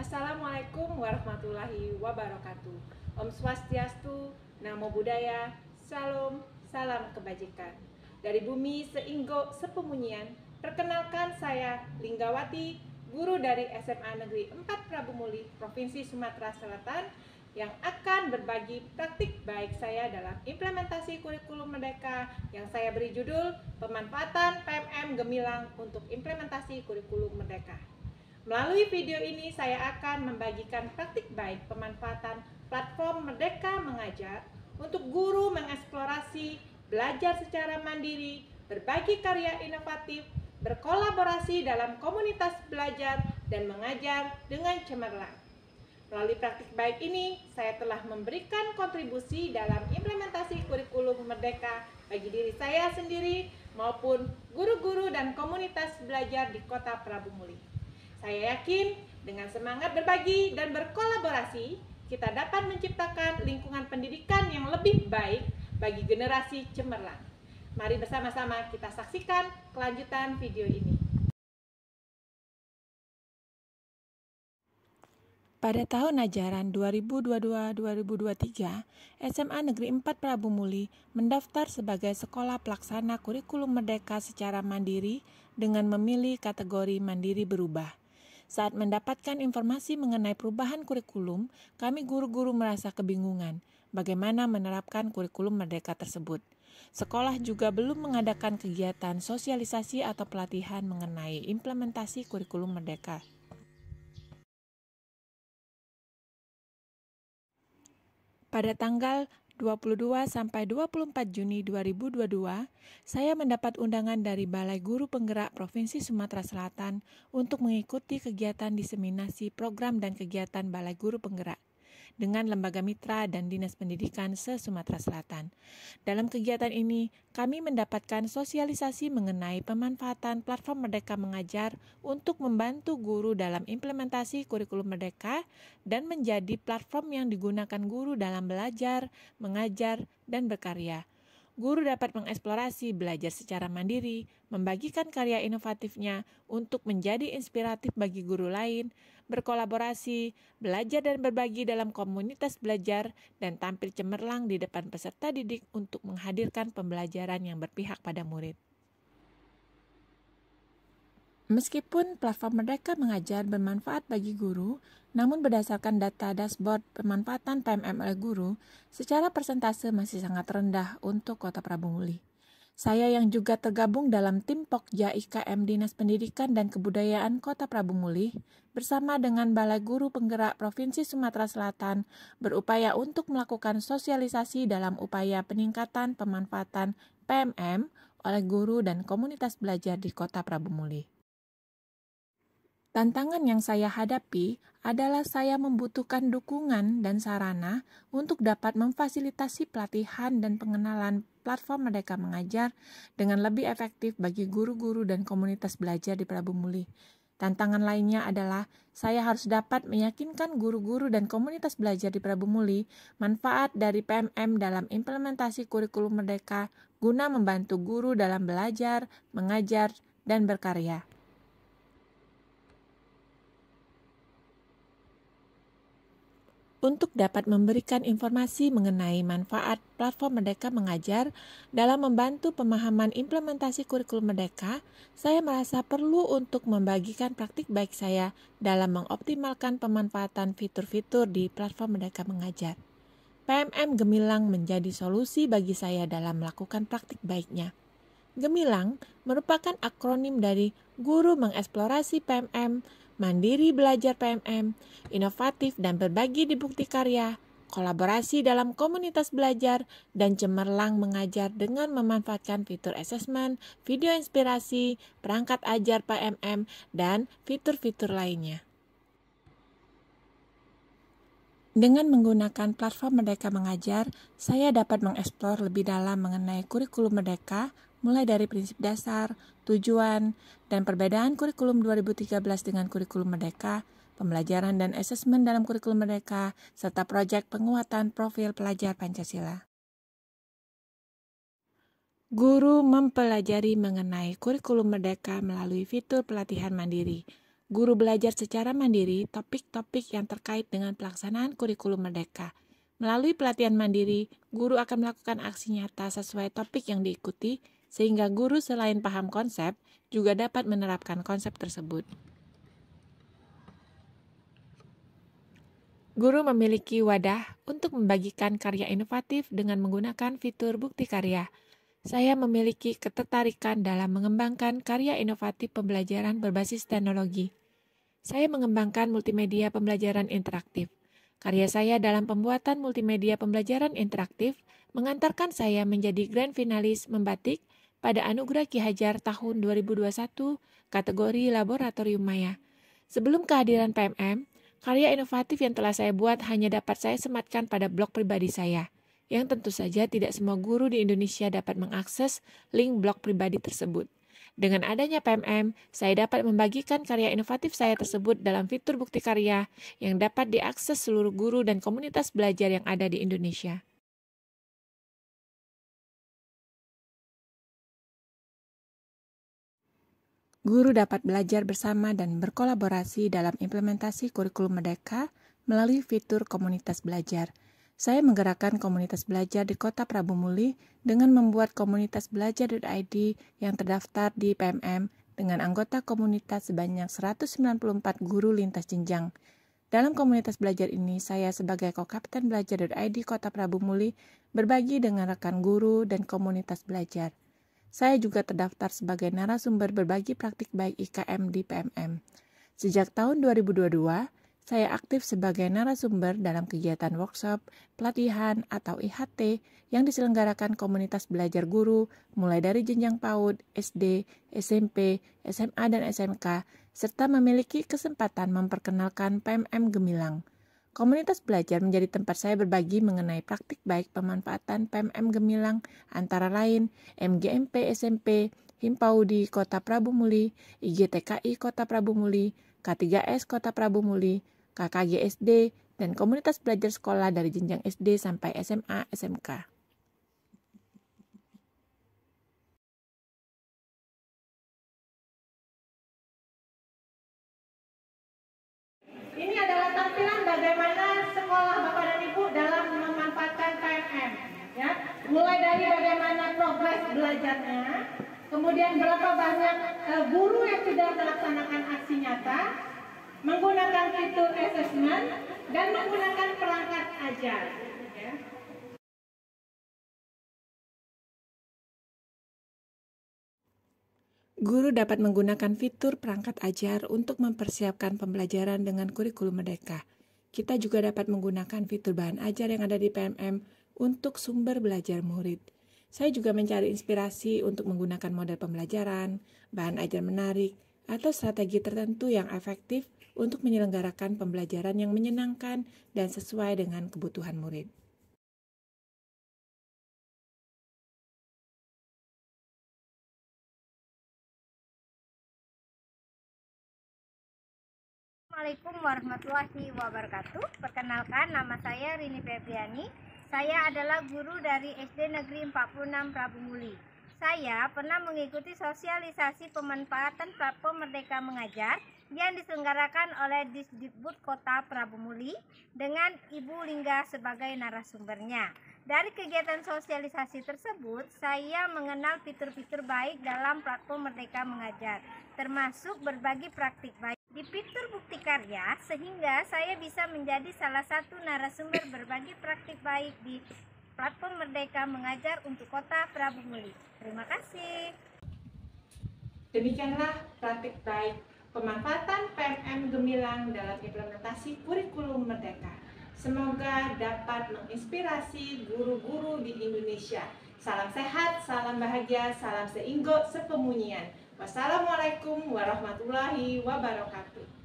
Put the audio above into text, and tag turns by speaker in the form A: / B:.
A: Assalamualaikum warahmatullahi wabarakatuh. Om Swastiastu, Namo Buddhaya, Salam, salam kebajikan. Dari bumi seinggo sepemunyian, perkenalkan saya Linggawati, guru dari SMA Negeri 4 Prabu Muli, Provinsi Sumatera Selatan, yang akan berbagi praktik baik saya dalam implementasi kurikulum Merdeka yang saya beri judul Pemanfaatan PMM Gemilang untuk Implementasi Kurikulum Merdeka. Melalui video ini saya akan membagikan praktik baik pemanfaatan platform Merdeka Mengajar untuk guru mengeksplorasi, belajar secara mandiri, berbagi karya inovatif, berkolaborasi dalam komunitas belajar dan mengajar dengan cemerlang. Melalui praktik baik ini, saya telah memberikan kontribusi dalam implementasi kurikulum Merdeka bagi diri saya sendiri maupun guru-guru dan komunitas belajar di Kota Prabu Muli. Saya yakin dengan semangat berbagi dan berkolaborasi, kita dapat menciptakan lingkungan pendidikan yang lebih baik bagi generasi cemerlang. Mari bersama-sama kita saksikan kelanjutan video ini. Pada tahun ajaran 2022-2023, SMA Negeri 4 Prabu Muli mendaftar sebagai sekolah pelaksana kurikulum Merdeka secara mandiri dengan memilih kategori mandiri berubah. Saat mendapatkan informasi mengenai perubahan kurikulum, kami guru-guru merasa kebingungan bagaimana menerapkan kurikulum Merdeka tersebut. Sekolah juga belum mengadakan kegiatan sosialisasi atau pelatihan mengenai implementasi kurikulum Merdeka. Pada tanggal 22 sampai 24 Juni 2022, saya mendapat undangan dari Balai Guru Penggerak Provinsi Sumatera Selatan untuk mengikuti kegiatan diseminasi program dan kegiatan Balai Guru Penggerak dengan lembaga mitra dan Dinas Pendidikan se-Sumatera Selatan. Dalam kegiatan ini, kami mendapatkan sosialisasi mengenai pemanfaatan platform Merdeka Mengajar untuk membantu guru dalam implementasi kurikulum Merdeka dan menjadi platform yang digunakan guru dalam belajar, mengajar, dan berkarya. Guru dapat mengeksplorasi, belajar secara mandiri, membagikan karya inovatifnya untuk menjadi inspiratif bagi guru lain, berkolaborasi, belajar dan berbagi dalam komunitas belajar, dan tampil cemerlang di depan peserta didik untuk menghadirkan pembelajaran yang berpihak pada murid. Meskipun platform Merdeka Mengajar bermanfaat bagi guru, namun berdasarkan data dashboard pemanfaatan PMM oleh guru, secara persentase masih sangat rendah untuk Kota Prabu Muli. Saya yang juga tergabung dalam tim Pokja IKM Dinas Pendidikan dan Kebudayaan Kota Prabu Muli, bersama dengan Balai Guru Penggerak Provinsi Sumatera Selatan, berupaya untuk melakukan sosialisasi dalam upaya peningkatan pemanfaatan PMM oleh guru dan komunitas belajar di Kota Prabu Muli. Tantangan yang saya hadapi adalah saya membutuhkan dukungan dan sarana untuk dapat memfasilitasi pelatihan dan pengenalan platform Merdeka Mengajar dengan lebih efektif bagi guru-guru dan komunitas belajar di Prabu Muli. Tantangan lainnya adalah saya harus dapat meyakinkan guru-guru dan komunitas belajar di Prabu Muli manfaat dari PMM dalam implementasi kurikulum Merdeka guna membantu guru dalam belajar, mengajar, dan berkarya. Untuk dapat memberikan informasi mengenai manfaat platform Merdeka Mengajar dalam membantu pemahaman implementasi kurikulum Merdeka, saya merasa perlu untuk membagikan praktik baik saya dalam mengoptimalkan pemanfaatan fitur-fitur di platform Merdeka Mengajar. PMM Gemilang menjadi solusi bagi saya dalam melakukan praktik baiknya. Gemilang merupakan akronim dari Guru Mengeksplorasi PMM, Mandiri Belajar PMM, Inovatif dan Berbagi di Bukti Karya, Kolaborasi dalam Komunitas Belajar, dan Cemerlang Mengajar dengan memanfaatkan fitur asesmen, video inspirasi, perangkat ajar PMM, dan fitur-fitur lainnya. Dengan menggunakan platform Merdeka Mengajar, saya dapat mengeksplor lebih dalam mengenai kurikulum Merdeka, mulai dari prinsip dasar, tujuan, dan perbedaan kurikulum 2013 dengan kurikulum Merdeka, pembelajaran dan asesmen dalam kurikulum Merdeka, serta proyek penguatan profil pelajar Pancasila. Guru mempelajari mengenai kurikulum Merdeka melalui fitur pelatihan mandiri. Guru belajar secara mandiri topik-topik yang terkait dengan pelaksanaan kurikulum merdeka. Melalui pelatihan mandiri, guru akan melakukan aksi nyata sesuai topik yang diikuti, sehingga guru selain paham konsep, juga dapat menerapkan konsep tersebut. Guru memiliki wadah untuk membagikan karya inovatif dengan menggunakan fitur bukti karya. Saya memiliki ketertarikan dalam mengembangkan karya inovatif pembelajaran berbasis teknologi. Saya mengembangkan multimedia pembelajaran interaktif. Karya saya dalam pembuatan multimedia pembelajaran interaktif mengantarkan saya menjadi grand finalis membatik pada Anugerah Ki Hajar tahun 2021 kategori Laboratorium Maya. Sebelum kehadiran PMM, karya inovatif yang telah saya buat hanya dapat saya sematkan pada blog pribadi saya, yang tentu saja tidak semua guru di Indonesia dapat mengakses link blog pribadi tersebut. Dengan adanya PMM, saya dapat membagikan karya inovatif saya tersebut dalam fitur bukti karya yang dapat diakses seluruh guru dan komunitas belajar yang ada di Indonesia. Guru dapat belajar bersama dan berkolaborasi dalam implementasi kurikulum merdeka melalui fitur komunitas belajar. Saya menggerakkan komunitas belajar di Kota Prabu Muli dengan membuat komunitas belajar.id yang terdaftar di PMM dengan anggota komunitas sebanyak 194 guru lintas jenjang. Dalam komunitas belajar ini, saya sebagai ko-kapten belajar.id Kota Prabu Muli berbagi dengan rekan guru dan komunitas belajar. Saya juga terdaftar sebagai narasumber berbagi praktik baik IKM di PMM. Sejak tahun 2022, saya aktif sebagai narasumber dalam kegiatan workshop, pelatihan, atau IHT yang diselenggarakan komunitas belajar guru mulai dari jenjang PAUD, SD, SMP, SMA, dan SMK, serta memiliki kesempatan memperkenalkan PMM Gemilang. Komunitas belajar menjadi tempat saya berbagi mengenai praktik baik pemanfaatan PMM Gemilang antara lain MGMP SMP, Himpaudi Kota Prabu Muli, IGTKI Kota Prabu Muli, K3S Kota Prabu Muli, KKG SD, dan komunitas belajar sekolah dari jenjang SD sampai SMA SMK. Ini adalah tampilan bagaimana sekolah Bapak dan Ibu dalam memanfaatkan PMM. Ya, mulai dari bagaimana progres belajarnya, kemudian berapa banyak guru yang sudah melaksanakan aksi nyata, menggunakan fitur assessment, dan menggunakan perangkat ajar. Ya. Guru dapat menggunakan fitur perangkat ajar untuk mempersiapkan pembelajaran dengan kurikulum merdeka. Kita juga dapat menggunakan fitur bahan ajar yang ada di PMM untuk sumber belajar murid. Saya juga mencari inspirasi untuk menggunakan model pembelajaran, bahan ajar menarik, atau strategi tertentu yang efektif untuk menyelenggarakan pembelajaran yang menyenangkan dan sesuai dengan kebutuhan murid.
B: Assalamualaikum warahmatullahi wabarakatuh. Perkenalkan, nama saya Rini Febriani. Saya adalah guru dari SD Negeri 46 Prabu Muli. Saya pernah mengikuti sosialisasi pemanfaatan platform Merdeka Mengajar yang diselenggarakan oleh Disdikbud Kota Prabu Muli dengan Ibu Lingga sebagai narasumbernya. Dari kegiatan sosialisasi tersebut, saya mengenal fitur-fitur baik dalam platform Merdeka Mengajar, termasuk berbagi praktik baik di fitur bukti karya, sehingga saya bisa menjadi salah satu narasumber berbagi praktik baik di platform Merdeka Mengajar untuk Kota Prabu Muli. Terima kasih.
A: Demikianlah praktik baik pemanfaatan PMM Gemilang dalam implementasi kurikulum merdeka. Semoga dapat menginspirasi guru-guru di Indonesia. Salam sehat, salam bahagia, salam seinggo sepemunyian. Wassalamualaikum warahmatullahi wabarakatuh.